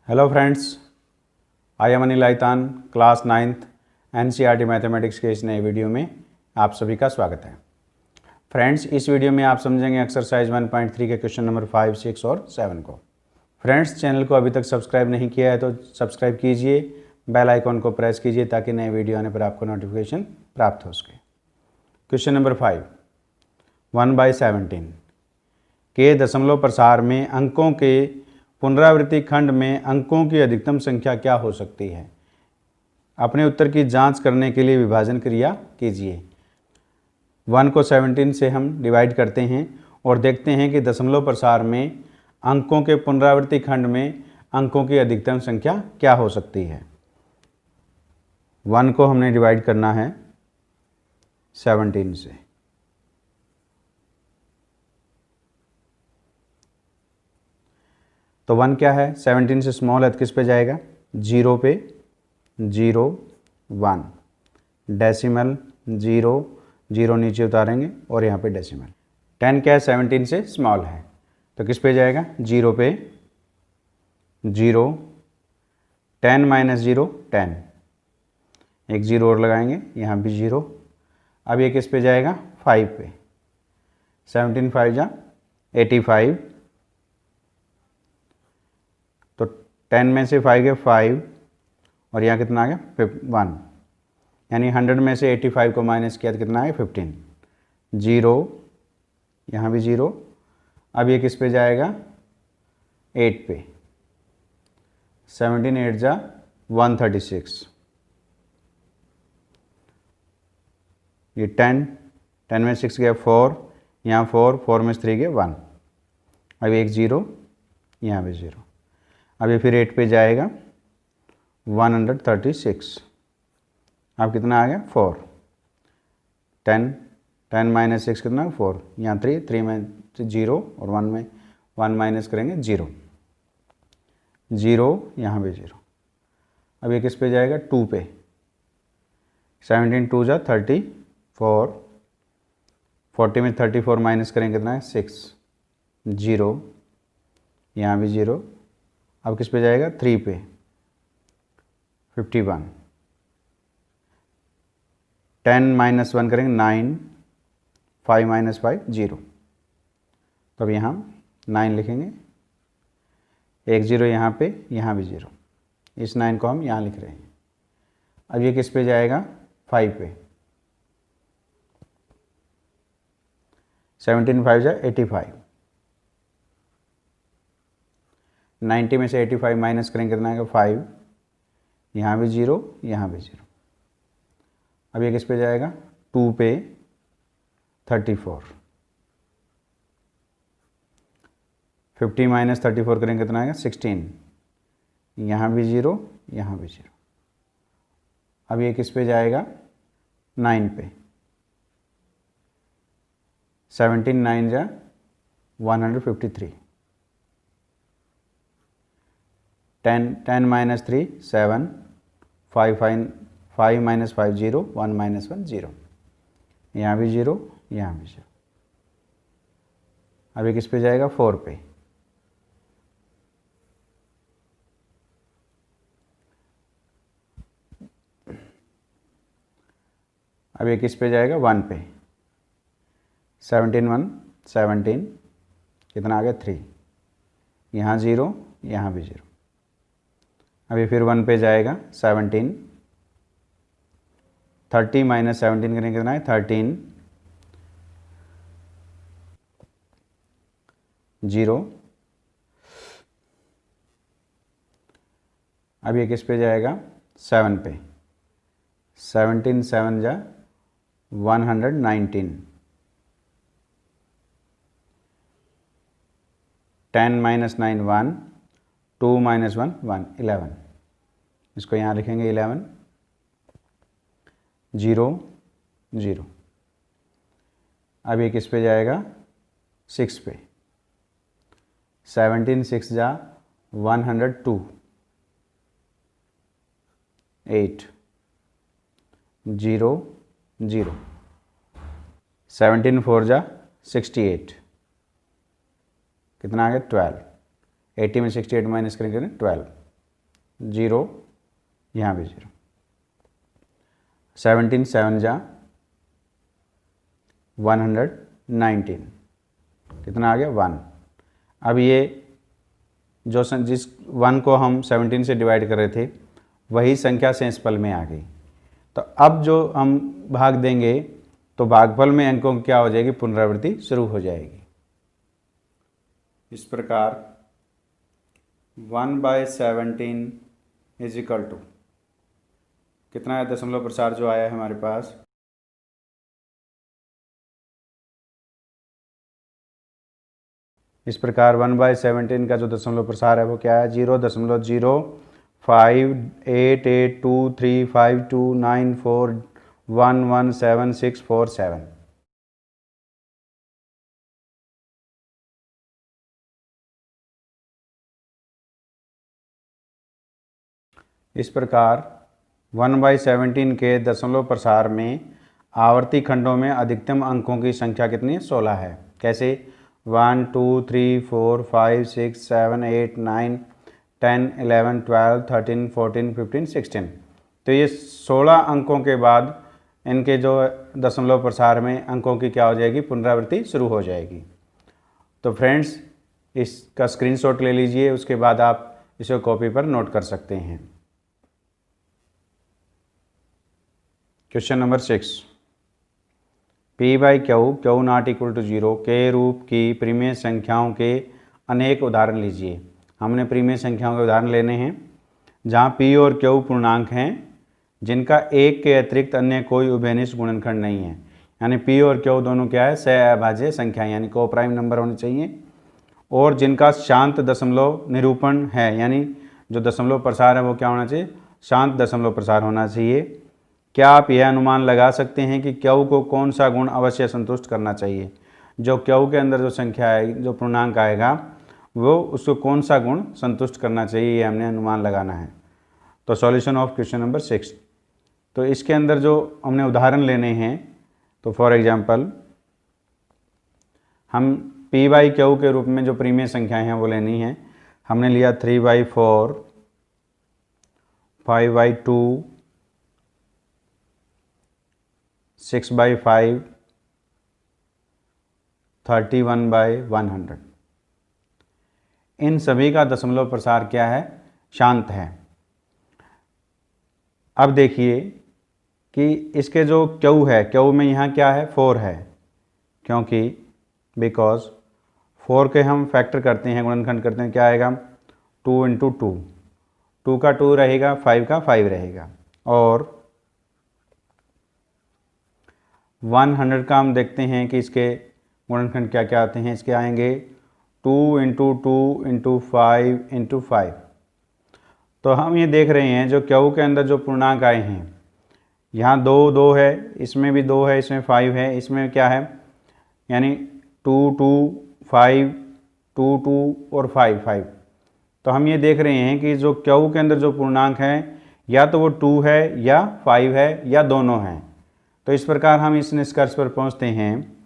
Hello friends, I am Anil Aitan, class 9th NCERT mathematics के इस नए वीडियो में आप सभी का स्वागत है। फ्रेंड्स, इस वीडियो में आप समझेंगे एक्सरसाइज 1.3 के क्वेश्चन नंबर 5, 6 और 7 को। फ्रेंड्स, चैनल को अभी तक सब्सक्राइब नहीं किया है तो सब्सक्राइब कीजिए, बेल आइकॉन को प्रेस कीजिए ताकि नए वीडियो आने पर आपको नोटिफिकेशन प्राप्त हो सके। क्वेश्चन नंबर 5, 1/17 के दशमलव प्रसार में अंकों के पुनरावृत्ति खंड में अंकों की अधिकतम संख्या क्या हो सकती है? अपने उत्तर की जांच करने के लिए विभाजन क्रिया कीजिए। 1 को 17 से हम डिवाइड करते हैं और देखते हैं कि दशमलव प्रसार में अंकों के पुनरावृत्ति खंड में अंकों की अधिकतम संख्या क्या हो सकती है। 1 को हमने डिवाइड करना है 17 से। तो 1 क्या है? 17 से स्मॉल है तो किस पे जाएगा? 0 पे, 0 1 डेसिमल 0 0 नीचे उतारेंगे और यहाँ पे डेसिमल। 10 क्या है? 17 से स्मॉल है तो किस पे जाएगा? 0 पे, 0 10 माइनस 0 10, एक 0 और लगाएंगे, यहाँ भी 0। अब ये किस पे जाएगा? 5 पे। 17 5 जा 85, तो 10 में से 5 गए 5 और यहाँ कितना आ गया? 1, यानी 100 में से 85 को माइनस किया तो कितना आ गया? 15। 0 यहाँ भी 0। अब ये किस पे जाएगा? 8 पे। 17 8 जा 136, ये 10 में 6 गया 4, यहाँ 4 में से 3 गया 1। अब एक 0, यहाँ भी 0। अब ये फिर 8 पे जाएगा 136। अब कितना आ गया? 4। 10 माइनस 6 कितना? 4, यहाँ 3 में 0 और 1 में 1 माइनस करेंगे 0, 0 यहाँ भी 0। अब ये किस पे जाएगा? 2 पे। 17 2 जा 34, 40 में 34 माइनस करेंगे कितना है? 6, 0 यहाँ भी 0। अब किस पे जाएगा? 3 पे। 51, 10 माइनस 1 करेंगे 9, 5 माइनस 5 0। तो अब यहाँ 9 लिखेंगे, एक 0 यहाँ पे, यहाँ भी 0। इस 9 को हम यहाँ लिख रहे हैं। अब ये किस पे जाएगा? 5 पे। 17 5 जा 85, 90 में से 85 माइनस करेंगे कितना आएगा? 5, यहाँ भी 0, यहाँ भी 0। अब ये किस पे जाएगा? 2 पे 34, 50 माइनस 34 करेंगे कितना आएगा? 16, यहाँ भी 0, यहाँ भी 0। अब ये किस पे जाएगा? 9 पे। 17 9 जा 153, 10 माइनस 3 7, 5 माइनस 5 0, 1 माइनस 1 0, यहाँ भी 0, यहाँ भी 0। अब ये किस पे जाएगा? 4 पे। अब ये किस पे जाएगा? 1 पे। 17 1 17, कितना आ गया? 3, यहाँ 0, यहाँ भी 0। अब ये फिर 1 पे जाएगा 17, 30 माइनस 17 करेंगे कितना है? 13, 0। अब ये किस पे जाएगा? 7 पे। 17 7 जा 119, 10 माइनस 9 1, 2 माइनस 1 1, 11। इसको यहाँ लिखेंगे 11, 0 0। अब ये किस पे जाएगा? 6 पे। 17 6 जा 102, 8 0 0। 17 4 जा 68, कितना आ गया? 12। 80 में 68 माइनस करेंगे 12, जीरो, यहाँ भी जीरो। 17 7 जा 119, कितना आ गया 1। अब ये जो जिस 1 को हम 17 से डिवाइड कर रहे थे वही संख्या शेषफल में आ गई। तो अब जो हम भाग देंगे तो भागफल में अंकों की क्या हो जाएगी, पुनरावृत्ति शुरू हो जाएगी। इस प्रकार 1/17 इज इक्वल टू कितना है, दशमलव प्रसार जो आया है हमारे पास, इस प्रकार 1/17 का जो दशमलव प्रसार है वो क्या है, 0.058823529411764 इस प्रकार 1/17 के दशमलव प्रसार में आवर्ती खंडों में अधिकतम अंकों की संख्या कितनी है, 16 है। कैसे, 1 2 3 4 5 6 7 8 9 10 11 12 13 14 15 16। तो ये 16 अंकों के बाद इनके जो दशमलव प्रसार में अंकों की क्या हो जाएगी, पुनरावृत्ति शुरू हो जाएगी। तो फ्रेंड्स इसका स्क्रीनशॉट ले लीजिए, उसके बाद आप इसे कॉपी पर नोट कर सकते हैं। Question number 6, P/Q not equal to 0 के रूप की परिमेय संख्याओं के अनेक उदाहरण लीजिए। हमने परिमेय संख्याओं के उदाहरण लेने हैं जहाँ P और Q पूर्णांक हैं जिनका एक के अतिरिक्त अन्य कोई उभयनिष्ठ गुणनखंड नहीं है। यानी P और Q दोनों क्या है, सहअभाज्य संख्या यानी को प्राइम नंबर होने चाहिए, और जिनका शांत दशमलव निरूपण है, यानी जो दशमलव प्रसार है वो क्या होना चाहिए, शांत दशमलव प्रसार होना चाहिए। क्या आप यह अनुमान लगा सकते हैं कि Q को कौन सा गुण अवश्य संतुष्ट करना चाहिए? जो Q के अंदर जो संख्या आएगी, जो पूर्णांक आएगा, वो उसको कौन सा गुण संतुष्ट करना चाहिए, ये हमने अनुमान लगाना है। तो सॉल्यूशन ऑफ क्वेश्चन नंबर 6, तो इसके अंदर जो हमने उदाहरण लेने हैं, तो फॉर एग्जांपल हम P/Q के रूप में जो परिमेय संख्याएं हैं वो लेनी है। हमने लिया 3/4, 5/2, 6/5, 31/100। इन सभी का दशमलव प्रसार क्या है, शांत है। अब देखिए कि इसके जो Q है, Q में यहाँ क्या है, 4 है, क्योंकि बिकॉज 4 के हम फैक्टर करते हैं, गुणनखंड करते हैं, क्या आएगा 2 × 2, 2 का 2 रहेगा, 5 का 5 रहेगा, और 100 का हम देखते हैं कि इसके गुणनखंड क्या क्या आते हैं। इसके आएंगे 2 × 2 × 5 × 5। तो हम ये देख रहे हैं जो Q के अंदर जो पूर्णांक आए हैं, यहाँ 2 2 है, इसमें भी 2 है, इसमें 5 है, इसमें क्या है, यानी 2 2 5 2 2 और 5 5। तो हम ये देख रहे हैं कि जो Q के अंदर जो पूर्णांक है, या तो वो 2 है या 5 है या दोनों हैं। तो इस प्रकार हम इस निष्कर्ष पर पहुंचते हैं,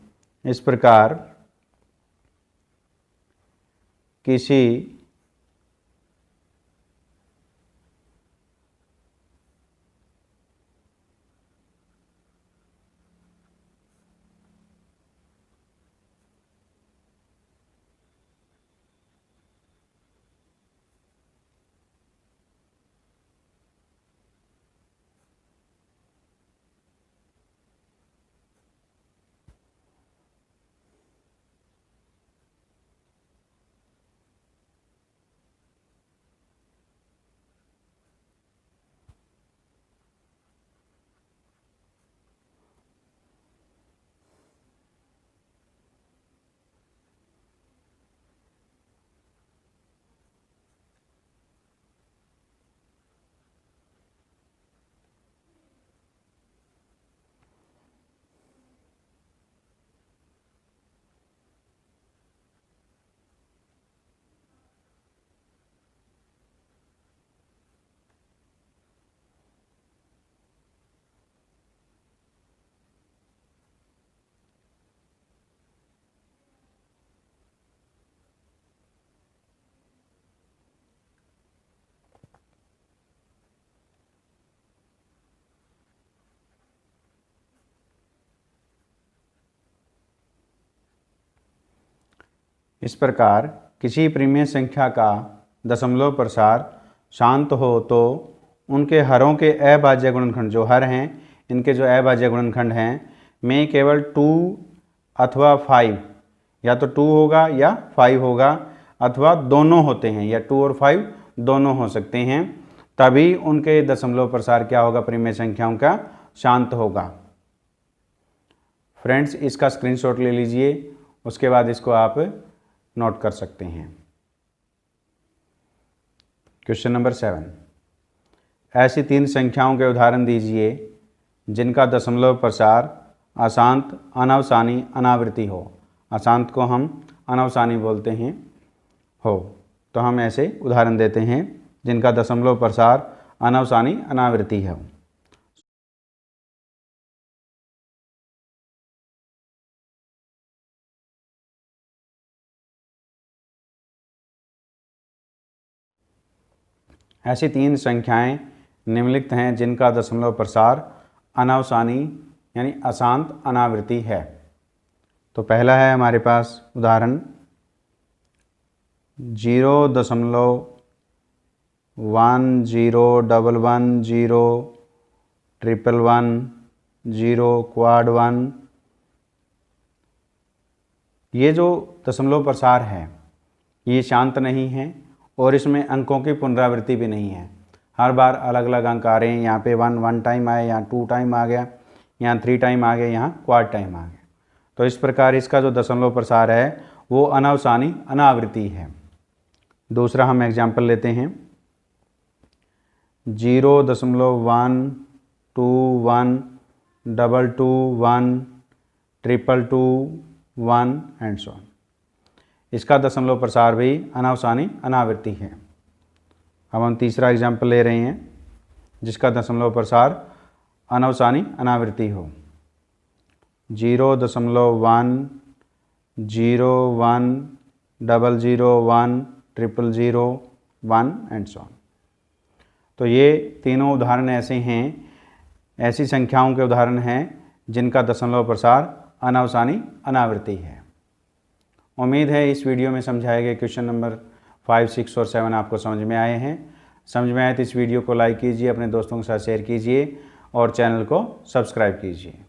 इस प्रकार किसी इस प्रकार किसी परिमेय संख्या का दशमलव प्रसार शांत हो तो उनके हरों के अभाज्य गुणनखंड, जो हर हैं इनके जो अभाज्य गुणनखंड हैं में केवल 2 अथवा 5, या तो 2 होगा या 5 होगा, अथवा दोनों होते हैं, या 2 और 5 दोनों हो सकते हैं, तभी उनके दशमलव प्रसार क्या होगा, परिमेय संख्याओं का शांत होगा। फ्रेंड्स, इसका स्क्रीनशॉट ले लीजिए, उसके बाद इसको आप नोट कर सकते हैं। क्वेश्चन नंबर 7, ऐसी 3 संख्याओं के उदाहरण दीजिए जिनका दशमलव प्रसार अशांत, अनवसानी, अनावृत्ति हो। अशांत को हम अनवसानी बोलते हैं हो, तो हम ऐसे उदाहरण देते हैं जिनका दशमलव प्रसार अनवसानी, अनावृत्ति है। ऐसी 3 संख्याएं निम्नलिखित हैं जिनका दशमलव प्रसार अनवसानी यानी अशांत, अनावृत्ति है। तो पहला है हमारे पास उदाहरण 0.10110110111 क्वाड 1। ये जो दशमलव प्रसार है ये शांत नहीं है और इसमें अंकों की पुनरावृत्ति भी नहीं है। हर बार अलग अलग अंक आ रहे हैं, यहाँ पे 1 टाइम आए, यहाँ 2 टाइम आ गया, यहाँ 3 टाइम आ गया, यहाँ क्वाड टाइम आ गया। तो इस प्रकार इसका जो दशमलव प्रसार है वो अनवसानी, अनावृत्ति है। दूसरा हम एग्जाम्पल लेते हैं 0.1212221 एंड सो ऑन। इसका दशमलव प्रसार भी अनवसानी, अनावृत्ति है। अब हम तीसरा एग्जाम्पल ले रहे हैं जिसका दशमलव प्रसार अनवसानी, अनावृत्ति हो। 0.101001001 एंड सो ऑन। तो ये तीनों उदाहरण ऐसे हैं, ऐसी संख्याओं के उदाहरण हैं जिनका दशमलव प्रसार अनवसानी, अनावृत्ति है। उम्मीद है इस वीडियो में समझाए गए क्वेश्चन नंबर 5, 6 और 7 आपको समझ में आए हैं। समझ में आए तो इस वीडियो को लाइक कीजिए, अपने दोस्तों के साथ शेयर कीजिए और चैनल को सब्सक्राइब कीजिए।